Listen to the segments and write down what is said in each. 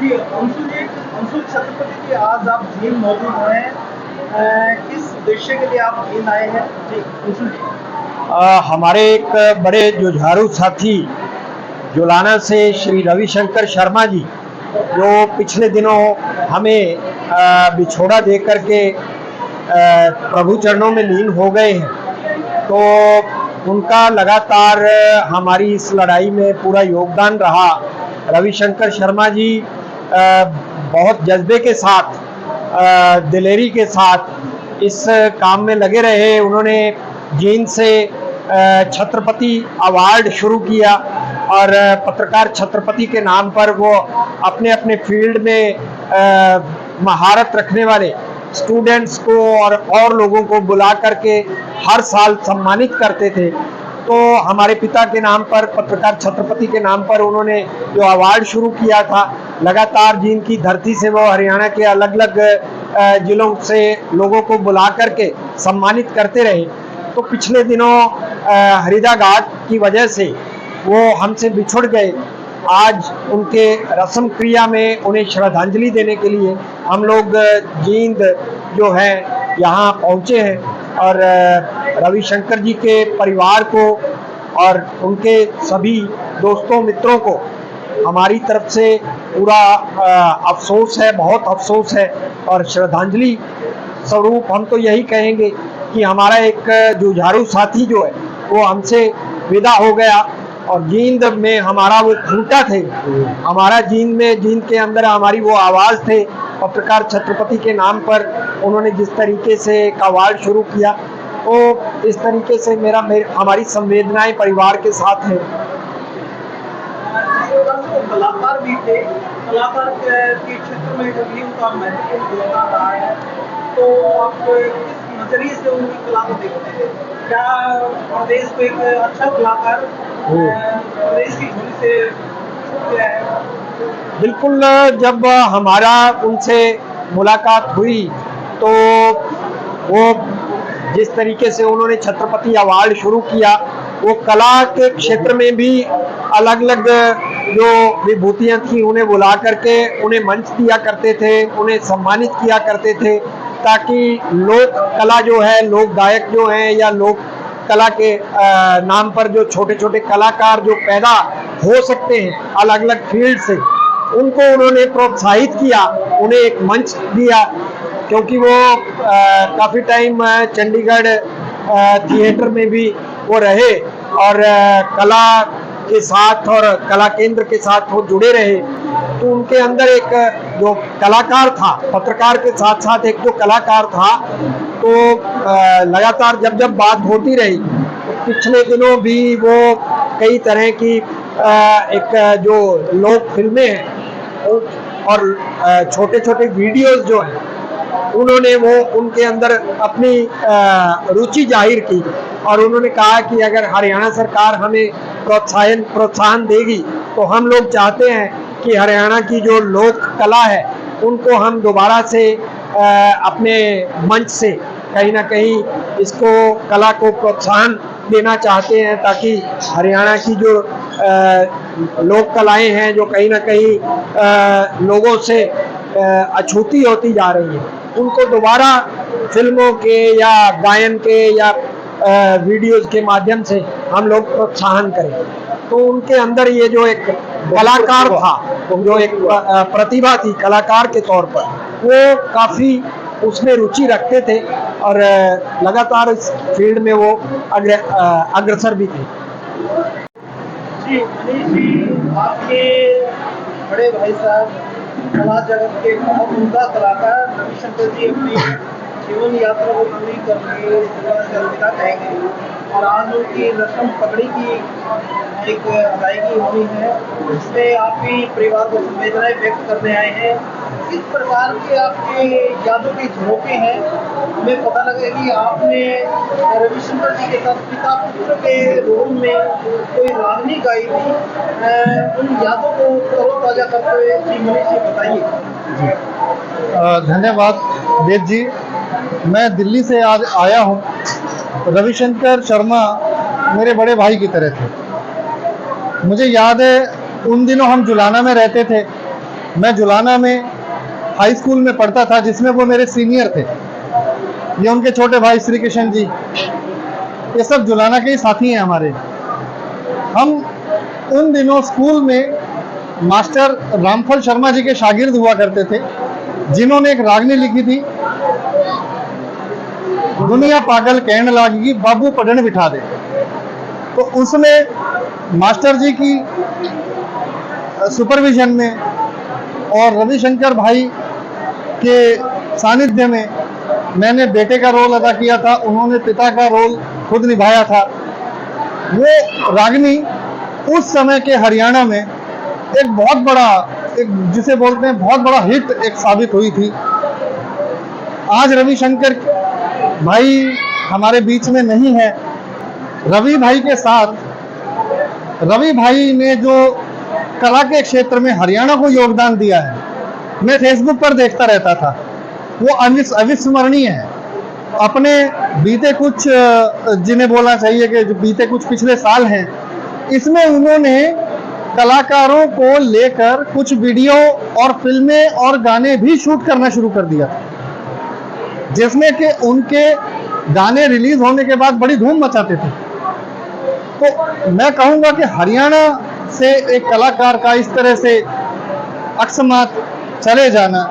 जी, अंशु छत्रपति जी, आज आप जींद मौजूद हैं। किस उद्देश्य के लिए आप जींद आए हैं? जी, अंशु जी। हमारे एक बड़े जुझारू साथी जुलाना से श्री रविशंकर शर्मा जी, जो पिछले दिनों हमें बिछोड़ा दे करके प्रभु चरणों में लीन हो गए हैं, तो उनका लगातार हमारी इस लड़ाई में पूरा योगदान रहा। रविशंकर शर्मा जी बहुत जज्बे के साथ, दिलेरी के साथ इस काम में लगे रहे। उन्होंने जींद से छत्रपति अवार्ड शुरू किया और पत्रकार छत्रपति के नाम पर वो अपने अपने फील्ड में महारत रखने वाले स्टूडेंट्स को और लोगों को बुला करके हर साल सम्मानित करते थे। तो हमारे पिता के नाम पर, पत्रकार छत्रपति के नाम पर उन्होंने जो अवार्ड शुरू किया था, लगातार जींद की धरती से वो हरियाणा के अलग अलग जिलों से लोगों को बुला करके सम्मानित करते रहे। तो पिछले दिनों हरिदा घाट की वजह से वो हमसे बिछुड़ गए। आज उनके रस्म क्रिया में उन्हें श्रद्धांजलि देने के लिए हम लोग जींद जो है यहाँ पहुँचे हैं और रविशंकर जी के परिवार को और उनके सभी दोस्तों मित्रों को हमारी तरफ से पूरा अफसोस है, बहुत अफसोस है। और श्रद्धांजलि स्वरूप हम तो यही कहेंगे कि हमारा एक जुझारू साथी जो है वो हमसे विदा हो गया और जींद में हमारा वो खूंटा थे, हमारा जींद के अंदर हमारी वो आवाज़ थे। पत्रकार छत्रपति के नाम पर उन्होंने जिस तरीके से एक अवार्ड शुरू किया, तो इस तरीके से हमारी संवेदनाएं परिवार के साथ है। कलाकार भी थे, कलाकार के क्षेत्र में जब भी उनका महत्वपूर्ण योगदान रहा है, तो आप किस नजरिए से उनकी कला को देखते हैं? क्या प्रदेश को एक अच्छा कलाकार प्रदेश की झोली से छूट गया है? बिल्कुल, जब हमारा उनसे मुलाकात हुई तो वो जिस तरीके से उन्होंने छत्रपति अवार्ड शुरू किया, वो कला के क्षेत्र में भी अलग अलग जो विभूतियाँ थी उन्हें बुला करके उन्हें मंच दिया करते थे, उन्हें सम्मानित किया करते थे, ताकि लोक कला जो है, लोक गायक जो हैं या लोक कला के नाम पर जो छोटे छोटे कलाकार जो पैदा हो सकते हैं अलग अलग फील्ड से, उनको उन्होंने प्रोत्साहित किया, उन्हें एक मंच दिया। क्योंकि वो काफ़ी टाइम चंडीगढ़ थिएटर में भी वो रहे और कला के साथ और कला केंद्र के साथ वो जुड़े रहे। तो उनके अंदर एक जो कलाकार था, पत्रकार के साथ साथ एक जो कलाकार था, तो लगातार जब जब बात होती रही, तो पिछले दिनों भी वो कई तरह की एक जो लोक फिल्में हैं और छोटे छोटे वीडियोस जो हैं, उन्होंने वो उनके अंदर अपनी रुचि जाहिर की और उन्होंने कहा कि अगर हरियाणा सरकार हमें प्रोत्साहन देगी तो हम लोग चाहते हैं कि हरियाणा की जो लोक कला है उनको हम दोबारा से अपने मंच से कहीं ना कहीं इसको कला को प्रोत्साहन देना चाहते हैं, ताकि हरियाणा की जो लोक कलाएं हैं जो कहीं ना कहीं लोगों से अछूती होती जा रही हैं, उनको दोबारा फिल्मों के या गायन के या वीडियोस के माध्यम से हम लोग प्रोत्साहन करें। तो उनके अंदर ये जो एक कलाकार था, जो एक प्रतिभा थी कलाकार के तौर पर, वो काफ़ी उसमें रुचि रखते थे और लगातार इस फील्ड में वो अग्रसर भी थे। जी, मनीष जी, आपके बड़े भाई साहब, कला जगत के बहुत उम्दा कलाकार रविशंकर जी अपनी जीवन यात्रा को पूरी करके अलविदा कहेंगे और आज उनकी रस्म पगड़ी की एक अदायगी होनी है, इसमें आप भी परिवार को संवेदनाएं व्यक्त करने आए हैं। किस प्रकार के आपके यादों के झोंके हैं? हमें पता लगा कि आपने रविशंकर जी के साथ पिता पुत्र के रोल में कोई रागनी गाई थी। उन यादों को तरोताजा करते हुए जी मनीष जी बताइए। धन्यवाद वेद जी। मैं दिल्ली से आज आया हूँ। रविशंकर शर्मा मेरे बड़े भाई की तरह थे। मुझे याद है उन दिनों हम जुलाना में रहते थे मैं जुलाना में हाई स्कूल में पढ़ता था, जिसमें वो मेरे सीनियर थे। ये उनके छोटे भाई श्री कृष्ण जी, ये सब जुलाना के ही साथी हैं हमारे। हम उन दिनों स्कूल में मास्टर रामफल शर्मा जी के शागिर्द हुआ करते थे, जिन्होंने एक रागनी लिखी थी, दुनिया पागल कहने लगी बाबू पढ़ने बिठा दे। तो उसमें मास्टर जी की सुपरविजन में और रविशंकर भाई के सानिध्य में मैंने बेटे का रोल अदा किया था, उन्होंने पिता का रोल खुद निभाया था। वो रागनी उस समय के हरियाणा में एक बहुत बड़ा, एक जिसे बोलते हैं बहुत बड़ा हिट एक साबित हुई थी। आज रविशंकर भाई हमारे बीच में नहीं है। रवि भाई के साथ, रवि भाई ने जो कला के क्षेत्र में हरियाणा को योगदान दिया है, मैं फेसबुक पर देखता रहता था, वो अविस्मरणीय है। अपने बीते कुछ, जिन्हें बोलना चाहिए कि जो बीते कुछ पिछले साल हैं, इसमें उन्होंने कलाकारों को लेकर कुछ वीडियो और फिल्में और गाने भी शूट करना शुरू कर दिया था, जिसमें कि उनके गाने रिलीज होने के बाद बड़ी धूम मचाते थे। तो मैं कहूँगा कि हरियाणा से एक कलाकार का इस तरह से अकस्मात चले जाना,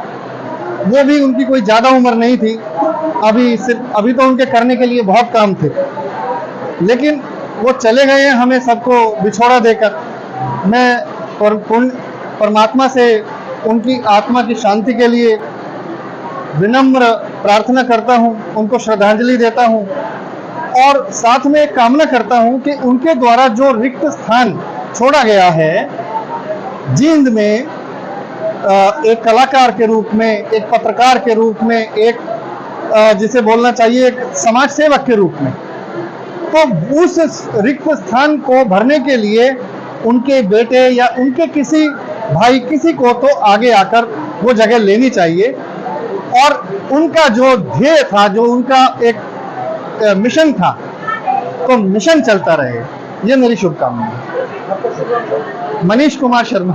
वो भी उनकी कोई ज़्यादा उम्र नहीं थी, अभी तो उनके करने के लिए बहुत काम थे, लेकिन वो चले गए हैं हमें सबको बिछोड़ा देकर। मैं परमात्मा से उनकी आत्मा की शांति के लिए विनम्र प्रार्थना करता हूं, उनको श्रद्धांजलि देता हूं और साथ में एक कामना करता हूं कि उनके द्वारा जो रिक्त स्थान छोड़ा गया है जींद में, एक कलाकार के रूप में, एक पत्रकार के रूप में, एक जिसे बोलना चाहिए एक समाज सेवक के रूप में, तो उस रिक्त स्थान को भरने के लिए उनके बेटे या उनके किसी भाई, किसी को तो आगे आकर वो जगह लेनी चाहिए और उनका जो ध्येय था, जो उनका एक मिशन था, तो मिशन चलता रहे। ये मेरी शुभकामना है। मनीष कुमार शर्मा।